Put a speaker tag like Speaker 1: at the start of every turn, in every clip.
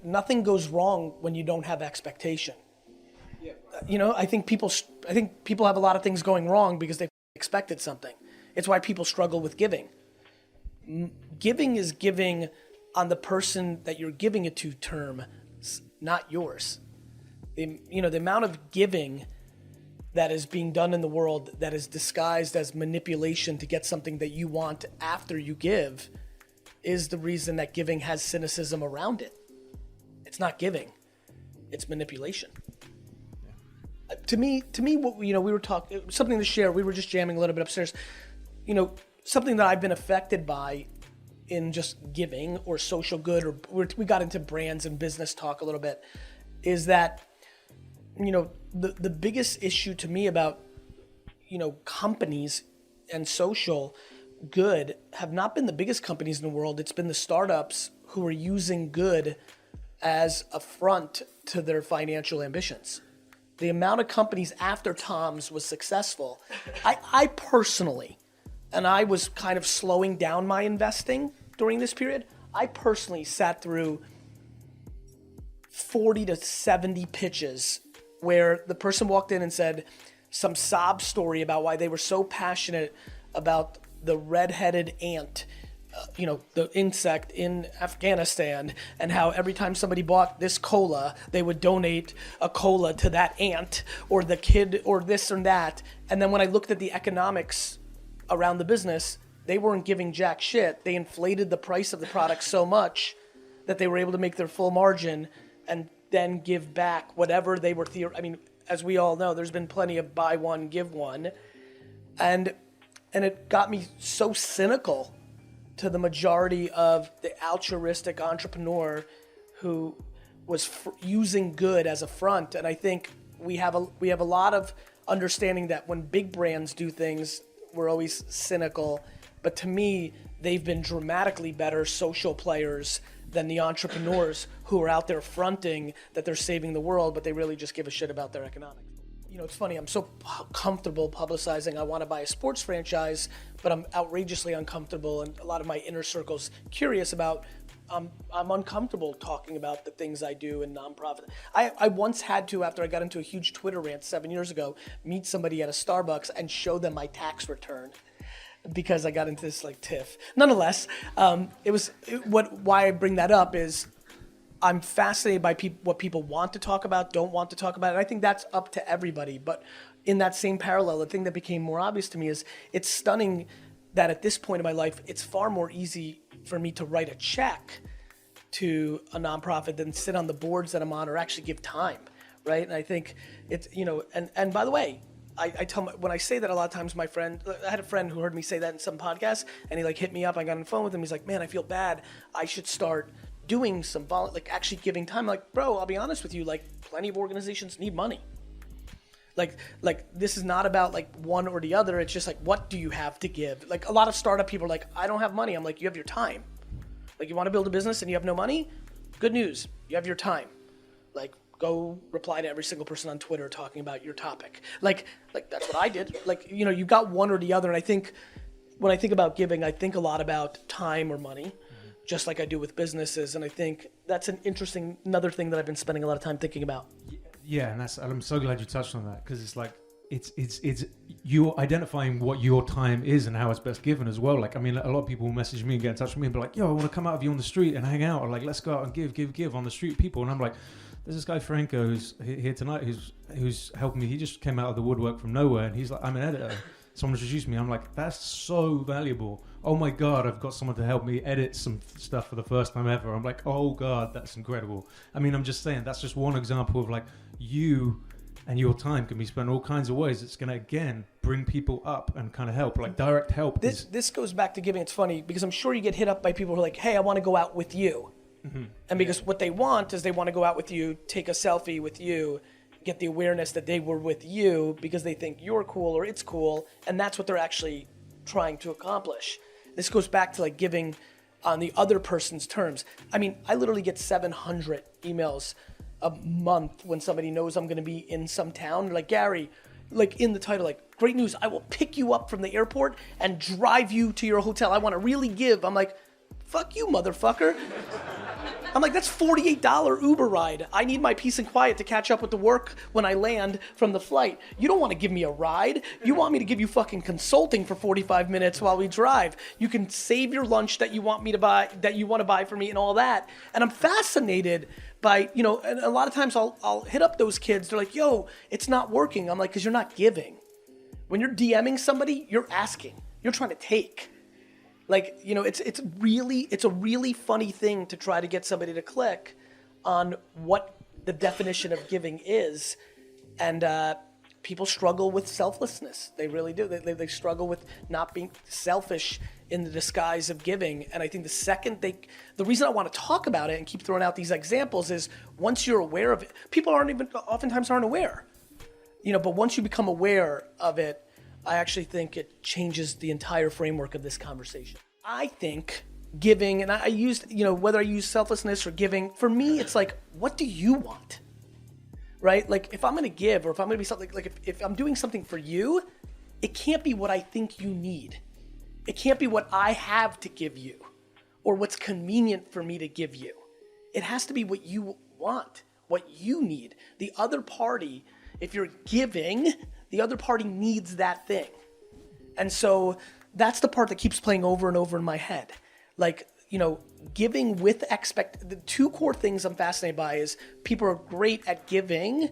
Speaker 1: Nothing goes wrong when you don't have expectation.
Speaker 2: Yeah.
Speaker 1: I think people have a lot of things going wrong because they expected something. It's why people struggle with giving. Giving is giving on the person that you're giving it to term, not yours. The amount of giving that is being done in the world that is disguised as manipulation to get something that you want after you give is the reason that giving has cynicism around it. It's not giving, it's manipulation. Yeah. To me, what we were talking, something to share. We were just jamming a little bit upstairs. Something that I've been affected by in just giving or social good, or we got into brands and business talk a little bit, is that the biggest issue to me about companies and social good have not been the biggest companies in the world. It's been the startups who are using good as a front to their financial ambitions. The amount of companies after Tom's was successful. I personally, and I was kind of slowing down my investing during this period, I personally sat through 40 to 70 pitches where the person walked in and said some sob story about why they were so passionate about the red-headed ant, the insect in Afghanistan, and how every time somebody bought this cola, they would donate a cola to that ant or the kid or this or that. And then when I looked at the economics around the business, they weren't giving jack shit. They inflated the price of the product so much that they were able to make their full margin and then give back whatever they were. As we all know, there's been plenty of buy one, give one. And it got me so cynical to the majority of the altruistic entrepreneur who was using good as a front. And I think we have a lot of understanding that when big brands do things, we're always cynical. But to me, they've been dramatically better social players than the entrepreneurs who are out there fronting that they're saving the world, but they really just give a shit about their economics. It's funny, I'm so comfortable publicizing I want to buy a sports franchise, but I'm outrageously uncomfortable, and a lot of my inner circle's curious about, I'm uncomfortable talking about the things I do in nonprofit. I once had to, after I got into a huge Twitter rant 7 years ago, meet somebody at a Starbucks and show them my tax return because I got into this tiff. Nonetheless, why I bring that up is I'm fascinated by what people want to talk about, don't want to talk about, and I think that's up to everybody. But in that same parallel, the thing that became more obvious to me is it's stunning that at this point in my life, it's far more easy for me to write a check to a nonprofit than sit on the boards that I'm on or actually give time, right? And I think it's, and by the way, I tell when I say that a lot of times, I had a friend who heard me say that in some podcast, and he hit me up. I got on the phone with him. He's like, man, I feel bad. I should start doing some actually giving time. I'm like, bro, I'll be honest with you. Plenty of organizations need money. This is not about one or the other. It's just what do you have to give? A lot of startup people are like, I don't have money. I'm like, you have your time. You want to build a business and you have no money? Good news. You have your time. Go reply to every single person on Twitter talking about your topic. That's what I did. You've got one or the other. And I think when I think about giving, I think a lot about time or money, just like I do with businesses. And I think that's another thing that I've been spending a lot of time thinking about.
Speaker 2: Yeah, and I'm so glad you touched on that, because it's you identifying what your time is and how it's best given as well. A lot of people will message me and get in touch with me and be like, yo, I want to come out of you on the street and hang out, or let's go out and give on the street people. And I'm like, there's this guy Franco who's here tonight who's helping me. He just came out of the woodwork from nowhere, and he's like, I'm an editor. Someone introduced me. I'm like, that's so valuable. Oh my God, I've got someone to help me edit some stuff for the first time ever. I'm like, oh God, that's incredible. I'm just saying, that's just one example of you and your time can be spent all kinds of ways. It's going to, again, bring people up and kind of help, direct help.
Speaker 1: This goes back to giving. It's funny because I'm sure you get hit up by people who are like, hey, I want to go out with you. Mm-hmm. And because what they want is they want to go out with you, take a selfie with you, get the awareness that they were with you because they think you're cool or it's cool. And that's what they're actually trying to accomplish. This goes back to giving on the other person's terms. I literally get 700 emails a month when somebody knows I'm going to be in some town. They're like, Gary, in the title, great news, I will pick you up from the airport and drive you to your hotel. I want to really give. I'm like, fuck you, motherfucker. I'm like, that's $48 Uber ride. I need my peace and quiet to catch up with the work when I land from the flight. You don't want to give me a ride. You want me to give you fucking consulting for 45 minutes while we drive. You can save your lunch that you want me to buy, that you want to buy for me and all that. And I'm fascinated by, and a lot of times I'll hit up those kids. They're like, yo, it's not working. I'm like, because you're not giving. When you're DMing somebody, you're asking. You're trying to take. Like, it's a really funny thing to try to get somebody to click on what the definition of giving is. And people struggle with selflessness. They really do. They struggle with not being selfish in the disguise of giving. And I think the reason I want to talk about it and keep throwing out these examples is once you're aware of it, people oftentimes aren't aware, but once you become aware of it, I actually think it changes the entire framework of this conversation. I think giving, and I used, whether I use selflessness or giving, for me, it's like, what do you want? Right? Like, if I'm going to give, or if I'm going to be something, like if I'm doing something for you, it can't be what I think you need. It can't be what I have to give you or what's convenient for me to give you. It has to be what you want, what you need. The other party, if you're giving, the other party needs that thing. And so that's the part that keeps playing over and over in my head. Like, giving with the two core things I'm fascinated by is people are great at giving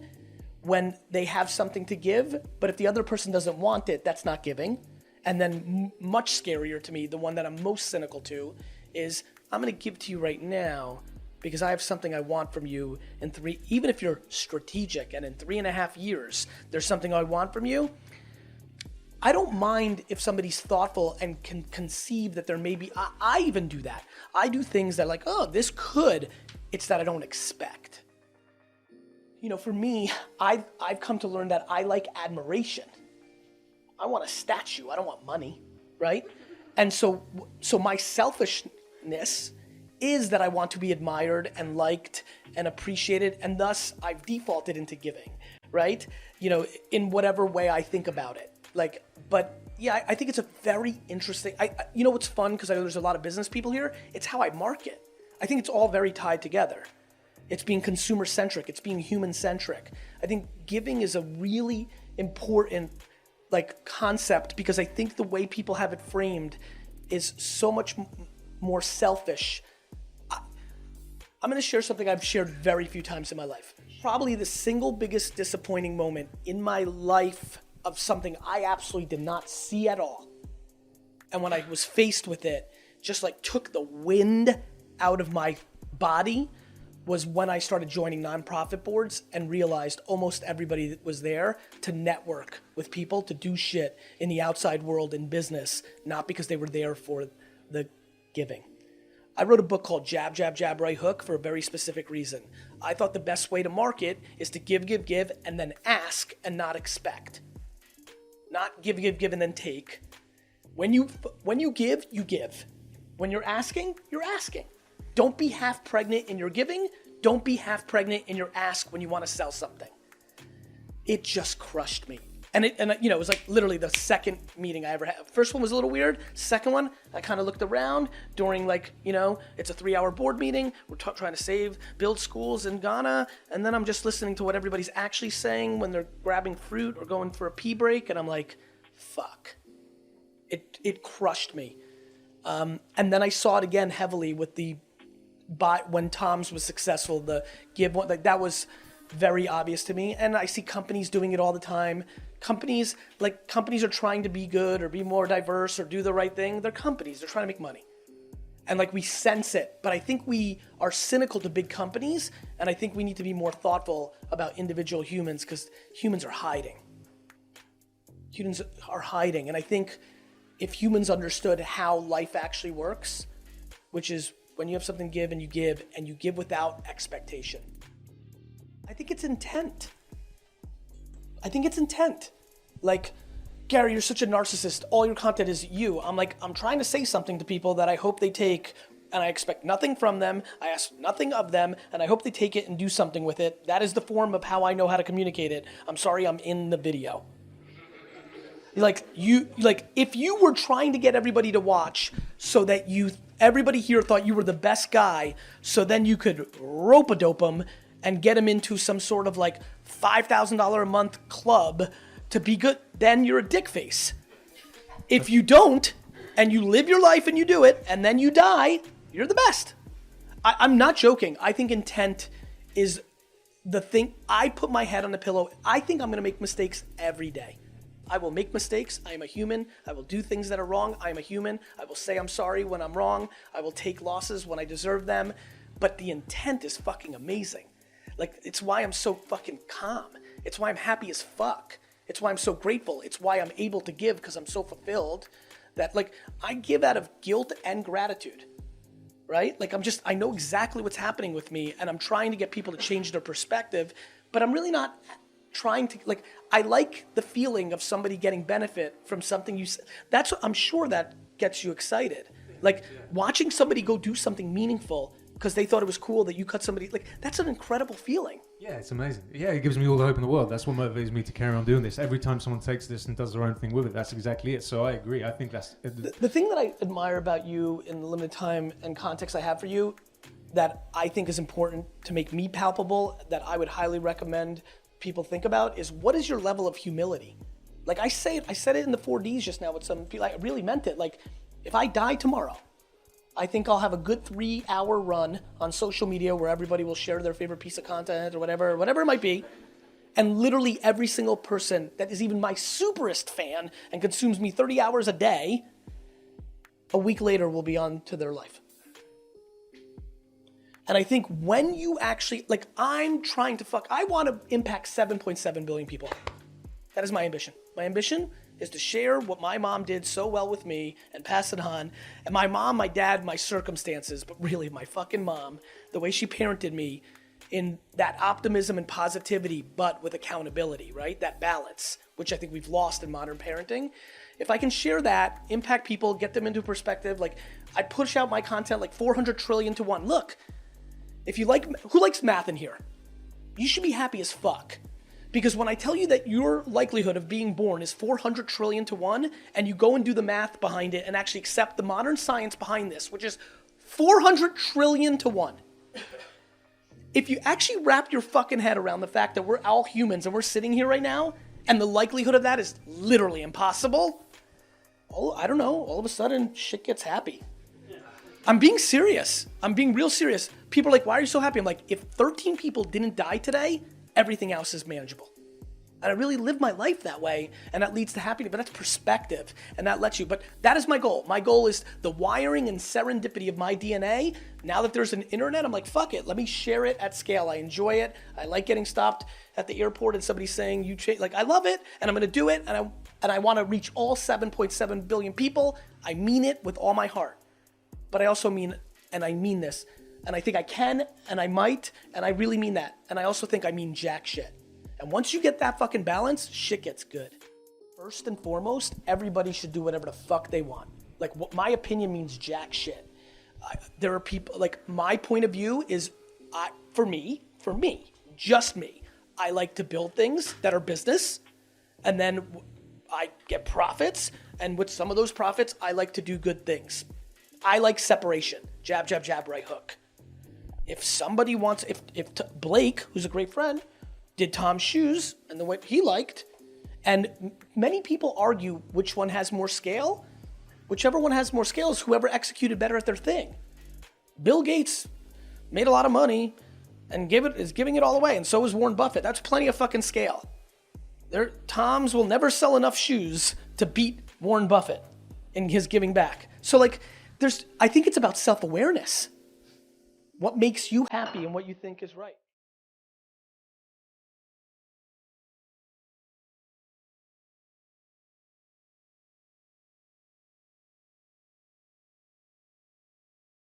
Speaker 1: when they have something to give, but if the other person doesn't want it, that's not giving. And then much scarier to me, the one that I'm most cynical to, is I'm going to give to you right now because I have something I want from you even if you're strategic and in 3.5 years, there's something I want from you. I don't mind if somebody's thoughtful and can conceive that there may be, I even do that. I do things that like, oh, this could, it's that I don't expect. For me, I've come to learn that I like admiration. I want a statue. I don't want money, right? And so my selfishness is that I want to be admired and liked and appreciated, and thus I've defaulted into giving, right? In whatever way I think about it. But yeah, I think it's a very interesting, what's fun, because I know there's a lot of business people here, it's how I market. I think it's all very tied together. It's being consumer-centric, it's being human-centric. I think giving is a really important concept because I think the way people have it framed is so much more selfish. I'm going to share something I've shared very few times in my life. Probably the single biggest disappointing moment in my life of something I absolutely did not see at all. And when I was faced with it, just took the wind out of my body, was when I started joining nonprofit boards and realized almost everybody that was there to network with people, to do shit in the outside world in business, not because they were there for the giving. I wrote a book called Jab, Jab, Jab, Right Hook for a very specific reason. I thought the best way to market is to give, and then ask and not expect. Not give, and then take. When you give, you give. When you're asking, you're asking. Don't be half pregnant in your giving. Don't be half pregnant in your ask when you want to sell something. It just crushed me. And it was literally the second meeting I ever had. First one was a little weird. Second one, I kind of looked around during it's a 3-hour board meeting. We're trying to build schools in Ghana. And then I'm just listening to what everybody's actually saying when they're grabbing fruit or going for a pee break. And I'm like, fuck. It crushed me. And then I saw it again heavily with when Tom's was successful, the give one, that was very obvious to me. And I see companies doing it all the time. Companies are trying to be good or be more diverse or do the right thing. They're companies. They're trying to make money. And we sense it. But I think we are cynical to big companies. And I think we need to be more thoughtful about individual humans because humans are hiding. Humans are hiding. And I think if humans understood how life actually works, which is when you have something to give and you give without expectation. I think it's intent. Gary, you're such a narcissist. All your content is you. I'm trying to say something to people that I hope they take, and I expect nothing from them. I ask nothing of them, and I hope they take it and do something with it. That is the form of how I know how to communicate it. I'm sorry I'm in the video. If you were trying to get everybody to watch so that you Everybody here thought you were the best guy, so then you could rope-a-dope them and get them into some sort of like $5,000 a month club to be good. Then you're a dick face. If you don't, and you live your life and you do it, and then you die, you're the best. I'm not joking. I think intent is the thing. I put my head on the pillow. I think I'm going to make mistakes every day. I will make mistakes. I am a human. I will do things that are wrong. I am a human. I will say I'm sorry when I'm wrong. I will take losses when I deserve them. But the intent is fucking amazing. Like, it's why I'm so fucking calm. It's why I'm happy as fuck. It's why I'm so grateful. It's why I'm able to give, because I'm so fulfilled that, like, I give out of guilt and gratitude, right? Like, I know exactly what's happening with me, and I'm trying to get people to change their perspective, but I'm really not trying to, like, I like the feeling of somebody getting benefit from something you said. That's what I'm sure that gets you excited. Like, watching somebody go do something meaningful because they thought it was cool that you cut somebody, like, that's an incredible feeling.
Speaker 2: Yeah, it's amazing. Yeah, it gives me all the hope in the world. That's what motivates me to carry on doing this. Every time someone takes this and does their own thing with it, that's exactly it. So I agree. I think that's...
Speaker 1: The thing that I admire about you in the limited time and context I have for you that I think is important to make me palpable, that I would highly recommend people think about, is what is your level of humility? Like, I said it in the 4Ds just now with some people. I really meant it. Like, if I die tomorrow, I think I'll have a good 3-hour run on social media where everybody will share their favorite piece of content or whatever it might be. And literally every single person that is even my superest fan and consumes me 30 hours a day, a week later will be on to their life. And I think when you actually, like, I want to impact 7.7 billion people. That is my ambition. My ambition is to share what my mom did so well with me and pass it on. And my mom, my dad, my circumstances, but really my fucking mom, the way she parented me in that optimism and positivity, but with accountability, right? That balance, which I think we've lost in modern parenting. If I can share that, impact people, get them into perspective, like, I push out my content like 400 trillion to 1. Look, if you like, who likes math in here? You should be happy as fuck. Because when I tell you that your likelihood of being born is 400 trillion to 1, and you go and do the math behind it and actually accept the modern science behind this, which is 400 trillion to 1. If you actually wrap your fucking head around the fact that we're all humans and we're sitting here right now, and the likelihood of that is literally impossible, I don't know, all of a sudden shit gets happy. I'm being serious. I'm being real serious. People are like, why are you so happy? I'm like, if 13 people didn't die today, everything else is manageable. And I really live my life that way, and that leads to happiness, but that's perspective, and that lets you, but that is my goal. My goal is the wiring and serendipity of my DNA. Now that there's an internet, I'm like, fuck it, let me share it at scale. I enjoy it. I like getting stopped at the airport and somebody saying, you change, like, I love it, and I'm gonna do it, and I wanna reach all 7.7 billion people. I mean it with all my heart. But I also mean, and I mean this, and I think I can, and I might, and I really mean that. And I also think I mean jack shit. And once you get that fucking balance, shit gets good. First and foremost, everybody should do whatever the fuck they want. Like, what my opinion means jack shit. There are people, like, my point of view is, for me, just me, I like to build things that are business, and then I get profits, and with some of those profits, I like to do good things. I like separation. Jab, jab, jab, right hook. If somebody wants, if Blake, who's a great friend, did Tom's shoes and the way he liked, and many people argue which one has more scale. Whichever one has more scale is whoever executed better at their thing. Bill Gates made a lot of money and is giving it all away, and so is Warren Buffett. That's plenty of fucking scale. Tom's will never sell enough shoes to beat Warren Buffett in his giving back. So, like, I think it's about self-awareness. What makes you happy and what you think is right.